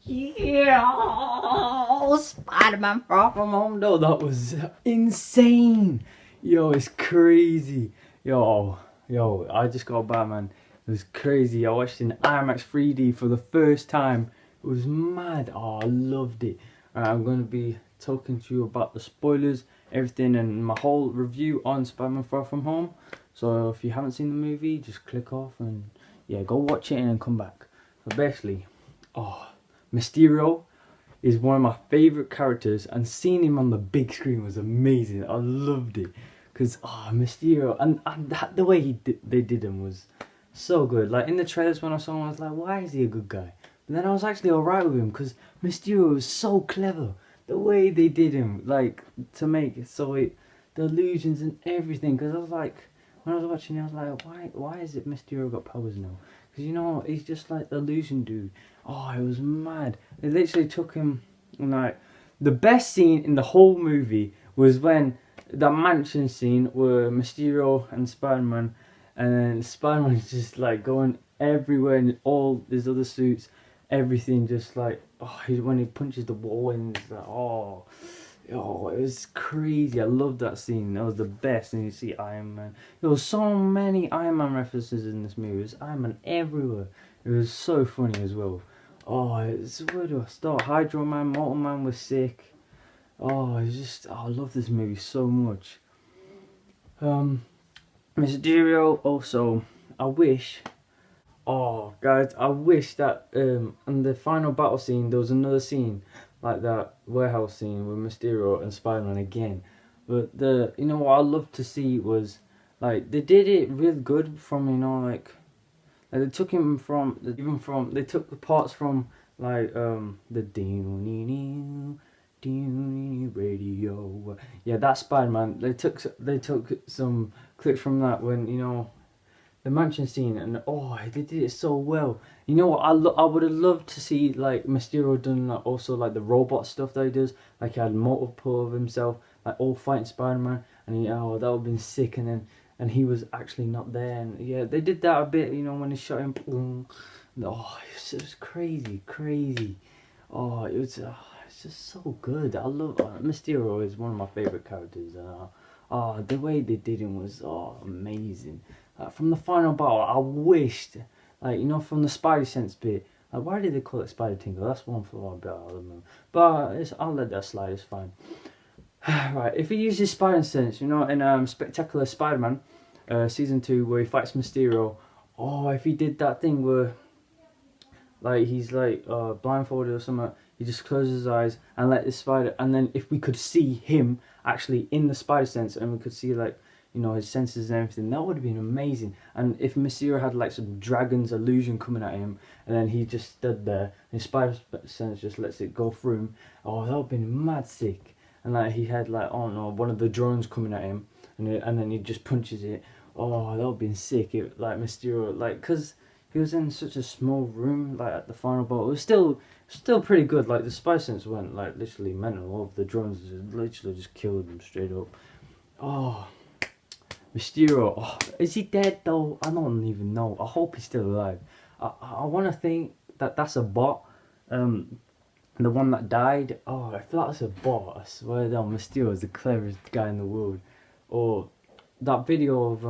Yo, Spider-Man Far From Home though, that was insane. Yo, it's crazy. Yo, I just got Batman. It was crazy. I watched it in IMAX 3D for the first time. It was mad. Oh, I loved it. I'm going to be talking to you about the spoilers, everything, and my whole review on Spider-Man Far From Home. So if you haven't seen the movie, just click off and yeah, go watch it and then come back. But basically, oh, Mysterio is one of my favourite characters, and seeing him on the big screen was amazing. I loved it because Mysterio and the way they did him was so good. Like in the trailers when I saw him, I was like, why is he a good guy? But then I was actually alright with him because Mysterio was so clever. The way they did him, like to make it so the illusions and everything. Because I was like, when I was watching it, I was like, why is it Mysterio got powers now? Because you know he's just like the illusion dude. Oh, it was mad. They literally took him, like, the best scene in the whole movie was when that mansion scene where Mysterio and Spider-Man, and then Spider-Man's just like going everywhere in all his other suits, everything just like, when he punches the wall and it's like, oh, it was crazy. I loved that scene. That was the best. And you see Iron Man. There was so many Iron Man references in this movie. There's Iron Man everywhere. It was so funny as well. Oh, where do I start? Hydro Man, Mortal Man was sick. I love this movie so much. Mysterio also, I wish, guys, I wish that in the final battle scene there was another scene like that warehouse scene with Mysterio and Spider-Man again. But what I love to see was, like, they did it real good from, like they took him from they took the parts from like the radio. Yeah, that Spider-Man. They took some clips from that when the mansion scene, and they did it so well. You know what? I would have loved to see like Mysterio done like, also like the robot stuff that he does. Like he had multiple of himself, like all fighting Spider-Man, and that would have been sick. And he was actually not there. And yeah, they did that a bit. When he shot him. It was crazy, crazy. It's just so good. I love Mysterio is one of my favorite characters. The way they did him was amazing. From the final battle, I wished, from the Spidey Sense bit. Why did they call it Spider Tingle? That's one for a bit. I don't know. But I'll let that slide. It's fine. Right, if he uses Spider Sense, in Spectacular Spider-Man, season 2, where he fights Mysterio. If he did that thing where, like, he's like blindfolded or something, he just closes his eyes and let the spider, and then if we could see him actually in the Spider Sense, and we could see like his senses and everything, that would have been amazing. And if Mysterio had like some dragon's illusion coming at him, and then he just stood there, and his Spider Sense just lets it go through him, that would have been mad sick. And like he had like, I don't know, one of the drones coming at him, and then he just punches it. That would have been sick. It, like Mysterio, like, cause he was in such a small room, like at the final battle. It was still pretty good. Like the Spider Sense went like literally mental. All of the drones literally just killed him straight up. Mysterio. Is he dead though? I don't even know. I hope he's still alive. I want to think that that's a bot. The one that died. I feel like that's a bot. I swear down, Mysterio is the cleverest guy in the world. Or that video of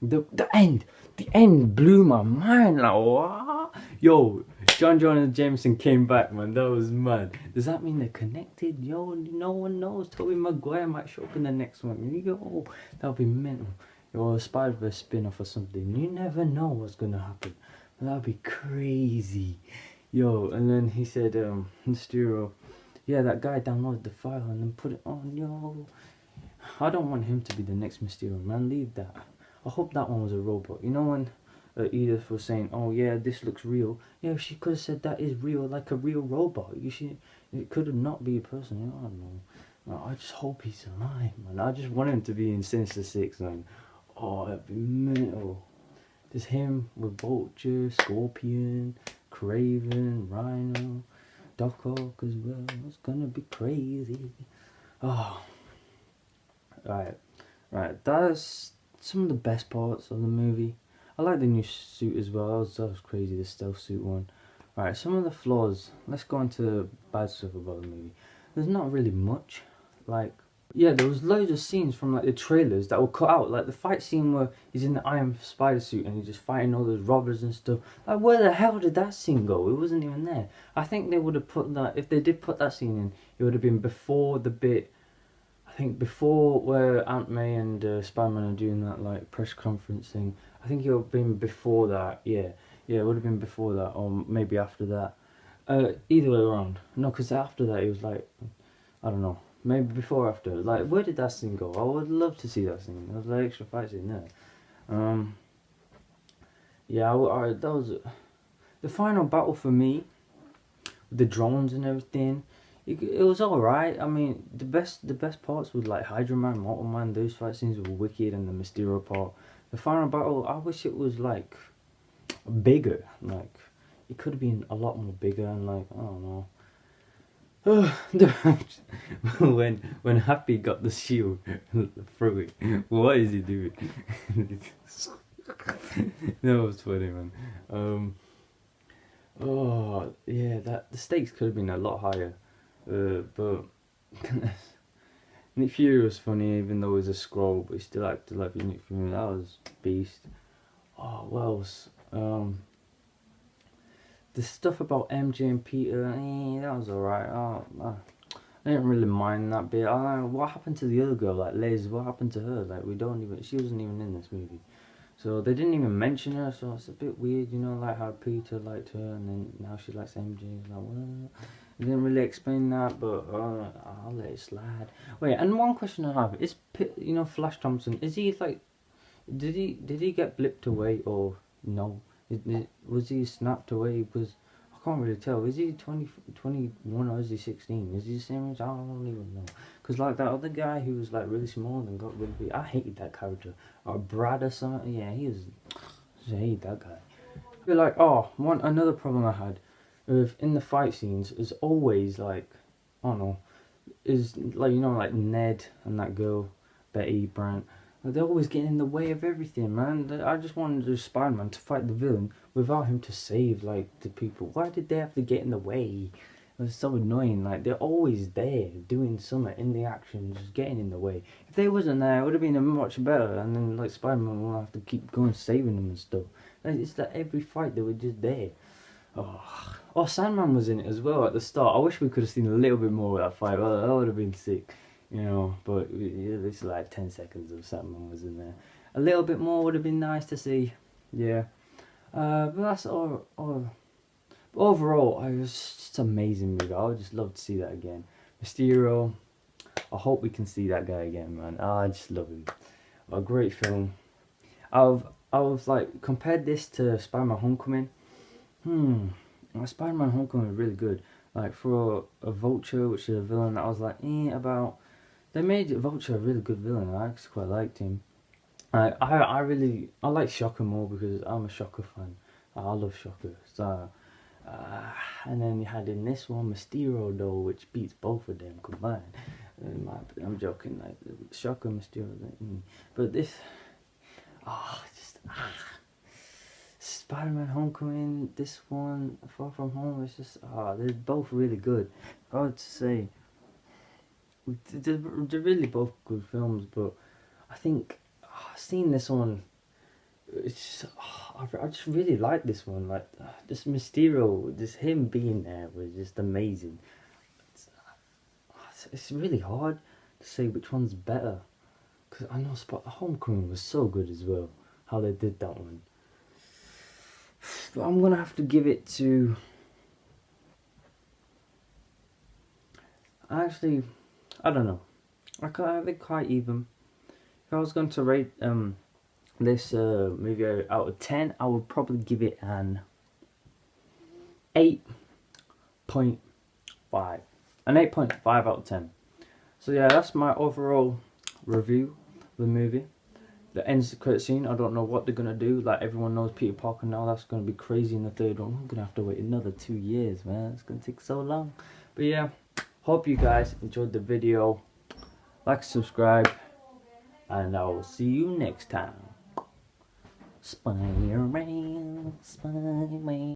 the end blew my mind. Like, what? Yo, John Jonah Jameson came back, man. That was mad. Does that mean they're connected? Yo, no one knows. Tobey Maguire might show up in the next one. Yo, that'll be mental. Yo, a Spider-Verse spin-off or something. You never know what's gonna happen. That'd be crazy. Yo, and then he said, Mysterio, yeah, that guy downloaded the file and then put it on. Yo, I don't want him to be the next Mysterio, man. Leave that. I hope that one was a robot. When Edith was saying, "Oh yeah, this looks real." Yeah, she could have said that is real, like a real robot. It could have not be a person. I don't know. I just hope he's alive, man. I just want him to be in Sinister Six, man. That'd be mental. Just him with Vulture, Scorpion, Craven, Rhino, Doc Ock as well. It's gonna be crazy. Right. That's some of the best parts of the movie. I like the new suit as well. That was crazy, the stealth suit one. Right, some of the flaws. Let's go into bad stuff about the movie. There's not really much. Like, yeah, there was loads of scenes from like the trailers that were cut out. Like the fight scene where he's in the Iron Spider suit and he's just fighting all those robbers and stuff. Like, where the hell did that scene go? It wasn't even there. I think they would have put that, if they did put that scene in, it would have been before the bit. I think before where Aunt May and Spider-Man are doing that like press conference thing. I think it would have been before that. Yeah, it would have been before that, or maybe after that. Either way around. No, because after that it was like, I don't know. Maybe before or after. Like, where did that scene go? I would love to see that scene. There was like extra fight scene there. Yeah, that was the final battle for me. With the drones and everything. It was alright. I mean, the best parts was like Hydra Man, Mortal Man. Those fight scenes were wicked, and the Mysterio part. The final battle, I wish it was like bigger. Like, it could have been a lot more bigger, and like, I don't know. when Happy got the shield through it, what is he doing? That was funny, man. Oh yeah, the stakes could have been a lot higher, but Nick Fury was funny, even though he was a scroll, but he still acted like Nick Fury. That was beast. Oh, what else? The stuff about MJ and Peter, that was alright. I didn't really mind that bit. What happened to the other girl, like Liz? What happened to her? Like, she wasn't even in this movie. So they didn't even mention her, so it's a bit weird, you know, like how Peter liked her and then now she likes MJ. Like, what? They didn't really explain that, but I'll let it slide. Wait, and one question I have is, you know, Flash Thompson, is he like, did he get blipped away or no? Was he snapped away? Because I can't really tell. Is he 21 or is he 16? Is he the same age? I don't even know. Because like that other guy who was like really small and got really big, I hated that character. Or Brad or something. Yeah, I hate that guy. But like, another problem I had with in the fight scenes is always like, I don't know, is like, you know, like Ned and that girl, Betty Brant. Like, they're always getting in the way of everything, man. I just wanted Spider-Man to fight the villain without him to save, like, the people. Why did they have to get in the way? It was so annoying. Like, they're always there, doing something in the action, just getting in the way. If they wasn't there, it would have been much better. And then, like, Spider-Man will have to keep going saving them and stuff. Like, it's like every fight, they were just there. Oh, Sandman was in it as well at the start. I wish we could have seen a little bit more of that fight. Well, that would have been sick. You know, but it's like 10 seconds of Sandman was in there. A little bit more would have been nice to see. Yeah. But that's all. Overall, it was just an amazing movie. I would just love to see that again. Mysterio, I hope we can see that guy again, man. I just love him. A great film. I've like compared this to Spider-Man Homecoming. Spider-Man Homecoming was really good. Like for a Vulture, which is a villain that I was like, about. They made Vulture a really good villain. I actually quite liked him. I like Shocker more because I'm a Shocker fan. I love Shocker. So, and then you had in this one Mysterio though, which beats both of them combined. I'm joking, like Shocker, Mysterio, but this, Spider-Man Homecoming, this one, Far From Home, it's just, they're both really good. Hard to say. They're really both good films, but I think seeing this one, it's just, I just really like this one. Like this Mysterio, just him being there was just amazing. It's really hard to say which one's better, because I know Homecoming was so good as well. How they did that one. But I'm gonna have to give it to. Actually, I don't know. I have it quite even. If I was going to rate this movie out of 10, I would probably give it an 8.5. An 8.5 out of 10. So yeah, that's my overall review of the movie. That ends the credit scene. I don't know what they're gonna do. Like everyone knows Peter Parker now. That's gonna be crazy in the third one. I'm gonna have to wait another 2 years, man. It's gonna take so long. But yeah, hope you guys enjoyed the video. Like, subscribe, and I will see you next time. Spider-Man, Spider-Man.